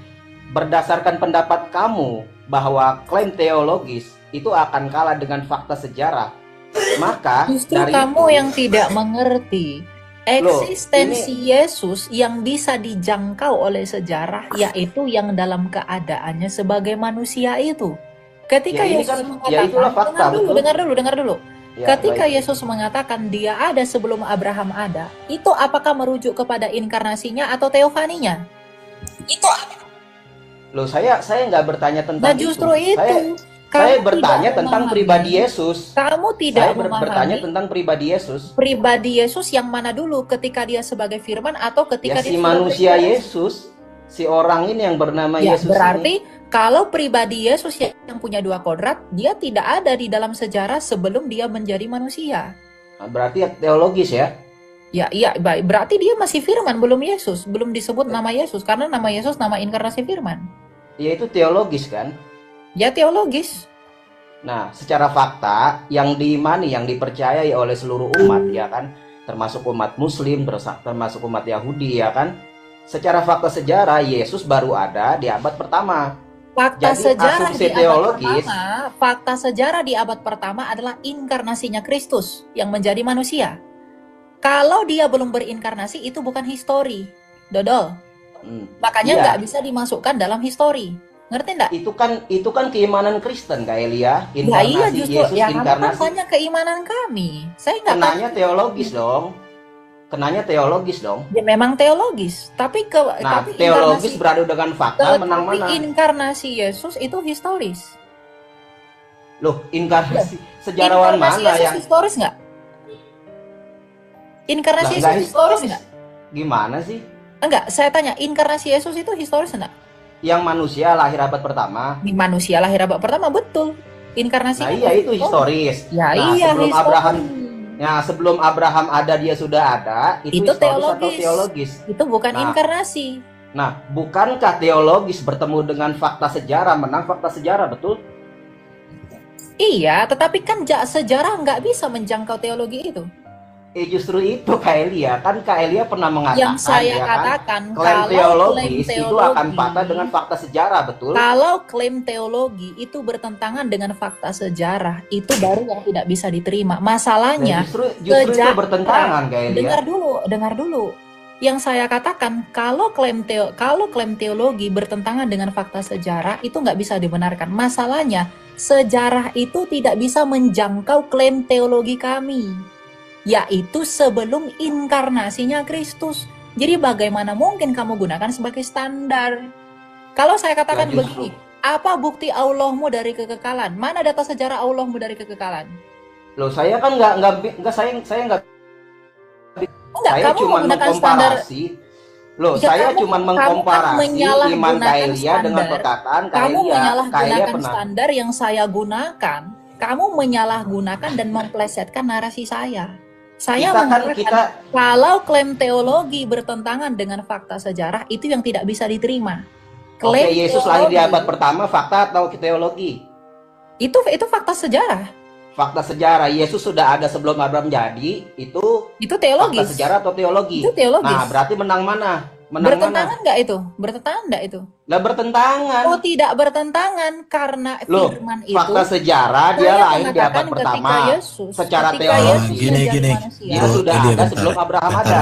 Berdasarkan pendapat kamu bahwa klaim teologis itu akan kalah dengan fakta sejarah, maka Justru dari kamu itu, yang tidak mengerti eksistensi Yesus yang bisa dijangkau oleh sejarah, yaitu yang dalam keadaannya sebagai manusia itu. Ketika Ya ini Yesus kan, ya mengatakan, itulah fakta, betul. dengar dulu. Ya, Ketika baik. Yesus mengatakan dia ada sebelum Abraham ada, itu apakah merujuk kepada inkarnasinya atau teofaninya? Itu Loh, saya nggak bertanya tentang Nah justru itu. itu. Saya Kamu bertanya tidak tentang memahami. pribadi Yesus. Kamu Saya tidak bertanya memahami tentang pribadi Yesus. pribadi Yesus yang mana dulu, ketika dia sebagai firman atau ketika Ya dia si sebagai manusia inkarnasi? Yesus, si orang ini yang bernama Ya, Yesus berarti ini. kalau pribadi Yesus yang punya dua kodrat, dia tidak ada di dalam sejarah sebelum dia menjadi manusia. Nah, berarti teologis ya. Ya, iya, baik. Berarti dia masih firman, belum Yesus, belum disebut nama Yesus, karena nama Yesus nama inkarnasi firman. Ya itu teologis kan. Ya, teologis. Nah, secara fakta yang diimani, yang dipercayai oleh seluruh umat ya kan, termasuk umat Muslim, termasuk umat Yahudi ya kan. Secara fakta sejarah Yesus baru ada di abad pertama. Fakta Jadi, sejarah asumsi di teologis- abad pertama, fakta sejarah di abad pertama adalah inkarnasinya Kristus yang menjadi manusia. Kalau dia belum berinkarnasi, itu bukan histori, Dodol. Makanya Iya. nggak bisa dimasukkan dalam histori. Ngerti nggak? Itu kan keimanan Kristen Kak Elia, Ya inkarnasi iya, justru Yesus, ya kamu kan inkarnasi. tanya keimanan kami. Saya nggak Kenanya tanya. teologis dong. Kenanya teologis dong. Ya memang teologis, tapi Nah, tapi teologis inkarnasi, beradu dengan fakta menang tapi mana? inkarnasi Yesus itu historis. Loh, inkarnasi sejarawan Inkarnasi mana Yesus yang historis nggak? Inkarnasi Lah, Yesus nggak historis historis. nggak? gimana sih? Enggak, saya tanya, inkarnasi Yesus itu historis enggak? Yang manusia lahir abad pertama. Di manusia lahir abad pertama, betul. Inkarnasi Nah, iya itu historis. Ya Nah, iya, sebelum historis. Abraham sebelum Abraham ada dia sudah ada, itu Itu historis atau teologis. teologis? Itu bukan Nah. inkarnasi. Nah, bukankah teologis bertemu dengan fakta sejarah menang fakta sejarah, betul? Iya, tetapi kan sejarah nggak bisa menjangkau teologi itu. Justru itu Kak Elia, kan Kak Elia pernah mengatakan Yang saya ya kan, katakan, klaim kalau teologis klaim itu akan teologi, patah dengan fakta sejarah, betul? kalau klaim teologi itu bertentangan dengan fakta sejarah, itu baru yang tidak bisa diterima. Masalahnya, Dan justru itu sejarah- bertentangan Kak Elia. dengar dulu. Yang saya katakan, kalau klaim teologi bertentangan dengan fakta sejarah, itu nggak bisa dibenarkan. Masalahnya, sejarah itu tidak bisa menjangkau klaim teologi kami, yaitu sebelum inkarnasinya Kristus. Jadi bagaimana mungkin kamu gunakan sebagai standar? Kalau saya katakan Ya, justru. begini, apa bukti Allahmu dari kekekalan? Mana data sejarah Allahmu dari kekekalan? Loh, saya kan nggak saya nggak Enggak, saya kamu cuma menggunakan standar. mengkomparasi. Loh, Ya, saya kamu- cuma kamu kan mengkomparasi menyalahgunakan iman Kak Elia dengan standar. perkataan Kak Kamu Elia. Kak Elia menyalahgunakan pernah. standar yang saya gunakan. Kamu menyalahgunakan dan memplesetkan narasi saya. Saya mengatakan, kalau klaim teologi bertentangan dengan fakta sejarah, itu yang tidak bisa diterima. Oke, Yesus lahir di teologi, abad pertama, fakta atau teologi? itu fakta sejarah. Fakta sejarah, Yesus sudah ada sebelum Abraham jadi, itu Itu fakta teologis. sejarah atau teologi? Itu teologis. Nah, berarti menang mana? Menang Bertentangan mana? nggak itu? Bertentangan nggak itu? Lah bertentangan. Oh, tidak bertentangan karena Loh, firman itu. fakta sejarah dia Saya lahir di abad mengatakan pertama. ketika Yesus, Secara ketika teologi. Yesus Gini, menjadi gini. manusia, Dia sudah Elia, ada sebelum Abraham ada.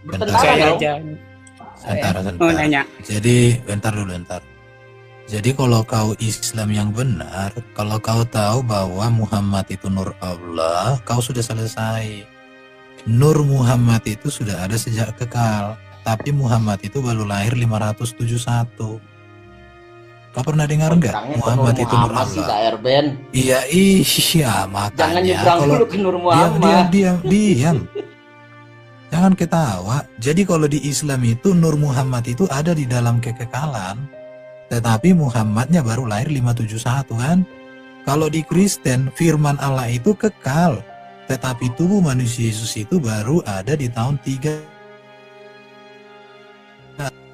Bertentangan Saya dong. aja Bentar. mau nanya. Jadi bentar. Jadi kalau kau Islam yang benar, kalau kau tahu bahwa Muhammad itu nur Allah, kau sudah selesai. Nur Muhammad itu sudah ada sejak kekal, tapi Muhammad itu baru lahir 571. Kau pernah dengar nggak Tentangnya Muhammad ke itu nur Muhammad sih Allah? Kak Erben. Iya, Jangan makanya nyebrang kalau dulu ke Nur Muhammad. diam. Jangan ketawa. Jadi kalau di Islam itu Nur Muhammad itu ada di dalam kekekalan. Tetapi Muhammadnya baru lahir 571 kan. Kalau di Kristen firman Allah itu kekal. Tetapi tubuh manusia Yesus itu baru ada di tahun 3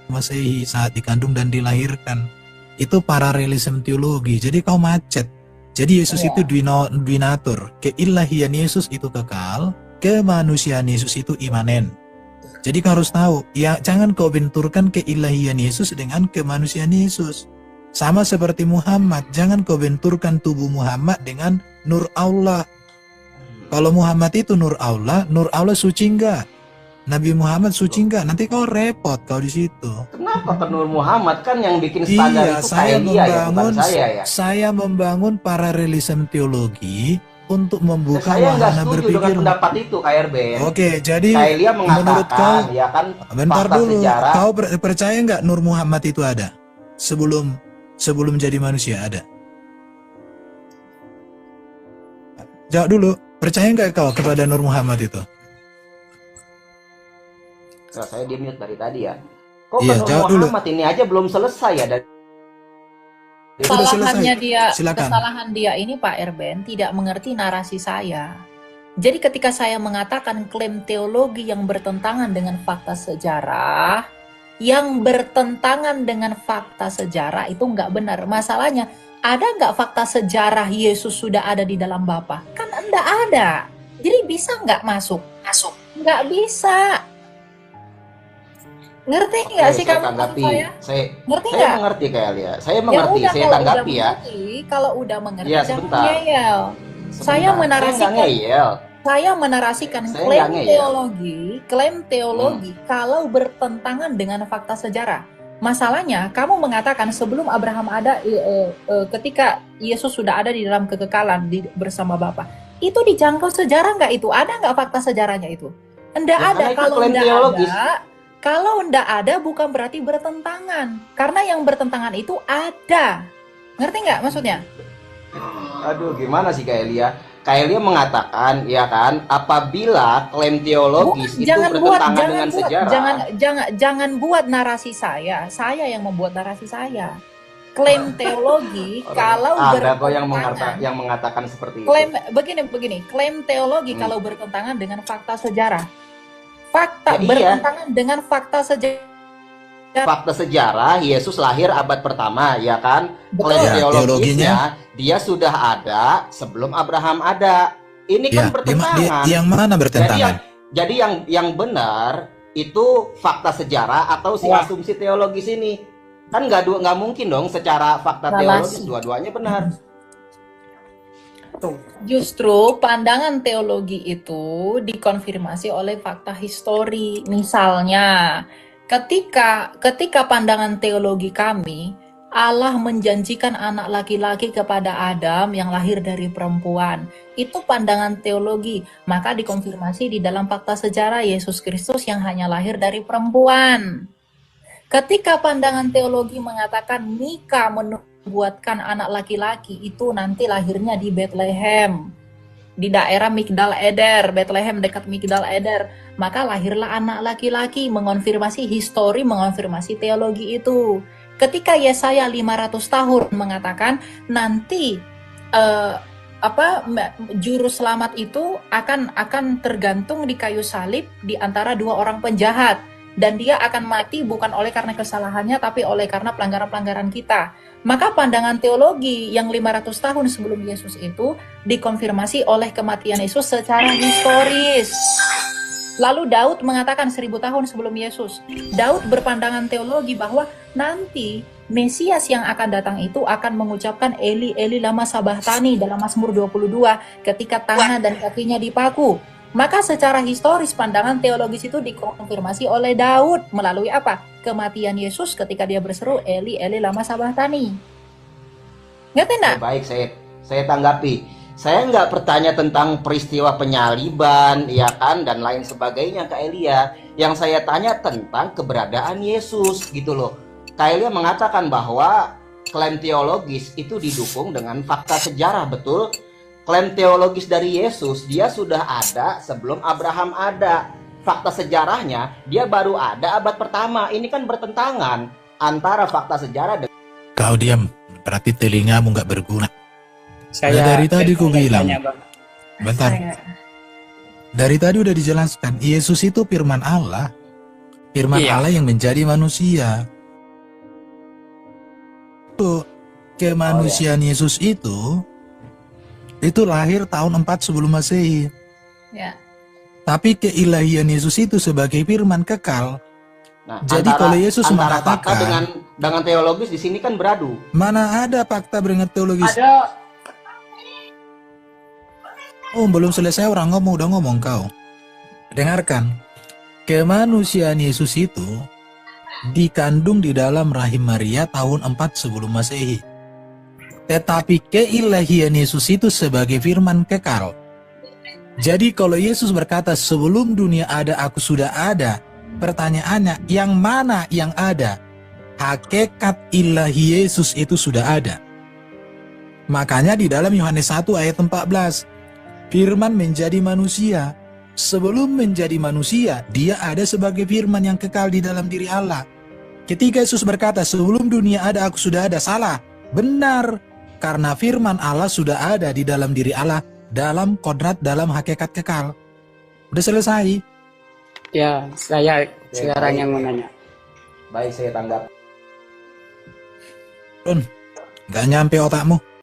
Masehi saat dikandung dan dilahirkan. Itu paralelisme teologi. Jadi kau macet. Jadi Yesus itu duinatur. Keilahian Yesus itu kekal, kemanusiaan Yesus itu imanen. Jadi kau harus tahu, ya jangan kau benturkan keilahian Yesus dengan kemanusiaan Yesus. Sama seperti Muhammad, jangan kau benturkan tubuh Muhammad dengan nur Allah. Kalau Muhammad itu nur Allah suci enggak? Nabi Muhammad suci nggak? Nanti kau repot kau di situ. Kenapa ke Nur Muhammad? Kan yang bikin standar Iya, itu saya kayak dia ya, bukan membangun, saya ya. saya membangun paralelisme teologi untuk membuka Saya nggak wahana setuju dengan berpikir. pendapat itu, KRB. Oke, jadi Kaelia menurut kau, mengatakan, ya kan, bentar fakta dulu, sejarah. kau percaya nggak Nur Muhammad itu ada sebelum jadi manusia ada? Jawab dulu, percaya nggak kau kepada Nur Muhammad itu? Nah, saya di mute dari tadi ya. Kok Iya, Nur jawab dulu. Muhammad ini aja belum selesai ya dari Sudah Kesalahannya selesai. dia, Silakan. kesalahan dia ini Pak Erben tidak mengerti narasi saya. Jadi ketika saya mengatakan klaim teologi yang bertentangan dengan fakta sejarah, itu nggak benar. Masalahnya, ada nggak fakta sejarah Yesus sudah ada di dalam Bapa? Kan enggak ada. Jadi bisa nggak masuk? Nggak bisa. Ngerti nggak Oke, sih saya kamu maksud tanggapi. saya? Ngerti Saya nggak? mengerti Kaelia. Saya Ya mengerti, udah, saya kalau tanggapi udah ya. mengerti, kalau udah mengerti Ya, jangan sebentar. ngeyel. Saya Sebentar. menarasikan- Saya nggak ngeyel. Saya menarasikan Saya klaim nggak ngeyel. teologi kalau bertentangan dengan fakta sejarah. Masalahnya, kamu mengatakan sebelum Abraham ada, ketika Yesus sudah ada di dalam kekekalan bersama Bapa. Itu dijangkau sejarah nggak itu? Ada nggak fakta sejarahnya itu? Enggak Ya, ada. karena itu Kalau klaim enggak teologis. ada, kalau enggak ada bukan berarti bertentangan. Karena yang bertentangan itu ada. Ngerti nggak maksudnya? Aduh, gimana sih Kaelia? Kaelia mengatakan, ya kan, apabila klaim teologis itu bertentangan dengan sejarah. Jangan buat narasi saya. Saya yang membuat narasi saya. Klaim teologi kalau Ada kok bertentangan. yang mengatakan seperti itu. Klaim begini. Klaim teologi kalau bertentangan dengan fakta sejarah. Ya, iya. Bertentangan dengan fakta sejarah. Fakta sejarah, Yesus lahir abad pertama, ya kan? Betul. Klaim Ya, teologisnya, dia sudah ada sebelum Abraham ada. Ini kan Ya, bertentangan. yang mana bertentangan? Jadi yang benar itu fakta sejarah atau si asumsi teologis ini. Kan nggak mungkin dong secara fakta teologis dua-duanya benar. Justru pandangan teologi itu dikonfirmasi oleh fakta histori. Misalnya, ketika pandangan teologi kami, Allah menjanjikan anak laki-laki kepada Adam yang lahir dari perempuan. Itu pandangan teologi. Maka dikonfirmasi di dalam fakta sejarah Yesus Kristus yang hanya lahir dari perempuan. Ketika pandangan teologi mengatakan Mika menubuatkan anak laki-laki, itu nanti lahirnya di Bethlehem, di daerah Migdal Eder, Bethlehem dekat Migdal Eder, maka lahirlah anak laki-laki, mengonfirmasi histori, mengonfirmasi teologi itu. Ketika Yesaya 500 tahun mengatakan nanti juru selamat itu akan tergantung di kayu salib di antara dua orang penjahat, dan dia akan mati bukan oleh karena kesalahannya tapi oleh karena pelanggaran-pelanggaran kita. Maka pandangan teologi yang 500 tahun sebelum Yesus itu dikonfirmasi oleh kematian Yesus secara historis. Lalu Daud mengatakan 1000 tahun sebelum Yesus. Daud berpandangan teologi bahwa nanti Mesias yang akan datang itu akan mengucapkan Eli Eli lama sabachthani dalam Mazmur 22 ketika tangan dan kakinya dipaku. Maka secara historis pandangan teologis itu dikonfirmasi oleh Daud melalui apa? Kematian Yesus ketika dia berseru Eli Eli lama sabachthani. Ngerti enggak? Baik, saya tanggapi. Saya nggak bertanya tentang peristiwa penyaliban, ya kan, dan lain sebagainya, Kak Elia. Yang saya tanya tentang keberadaan Yesus, gitu loh. Kak Elia mengatakan bahwa klaim teologis itu didukung dengan fakta sejarah, betul? Klaim teologis dari Yesus, dia sudah ada sebelum Abraham ada. Fakta sejarahnya, dia baru ada abad pertama. Ini kan bertentangan antara fakta sejarah dengan... Kau diam, berarti telingamu nggak berguna. Saya dari tadi ku bilang. tanya, Bang. Bentar. Dari tadi udah dijelaskan, Yesus itu firman Allah. Firman Iya. Allah yang menjadi manusia. Tuh, kemanusiaan Yesus itu lahir tahun 4 sebelum Masehi. Ya. Tapi keilahian Yesus itu sebagai firman kekal. Nah, Jadi kalau Yesus antara fakta mengatakan dengan teologis di sini kan beradu. mana ada fakta berengat teologis? Ada. Oh, belum selesai orang ngomong, udah ngomong kau. Dengarkan. Kemanusiaan Yesus itu dikandung di dalam rahim Maria tahun 4 sebelum Masehi. Tetapi keilahian Yesus itu sebagai firman kekal. Jadi kalau Yesus berkata sebelum dunia ada aku sudah ada, pertanyaannya yang mana yang ada? Hakikat ilahi Yesus itu sudah ada. Makanya di dalam Yohanes 1 ayat 14, firman menjadi manusia. Sebelum menjadi manusia, dia ada sebagai firman yang kekal di dalam diri Allah. Ketika Yesus berkata, sebelum dunia ada, aku sudah ada, salah. Benar, karena firman Allah sudah ada di dalam diri Allah, dalam kodrat, dalam hakikat kekal. Udah selesai. Ya, saya Oke, sekarang baik. yang mau nanya. Baik, saya tanggap. Gak nyampe otakmu.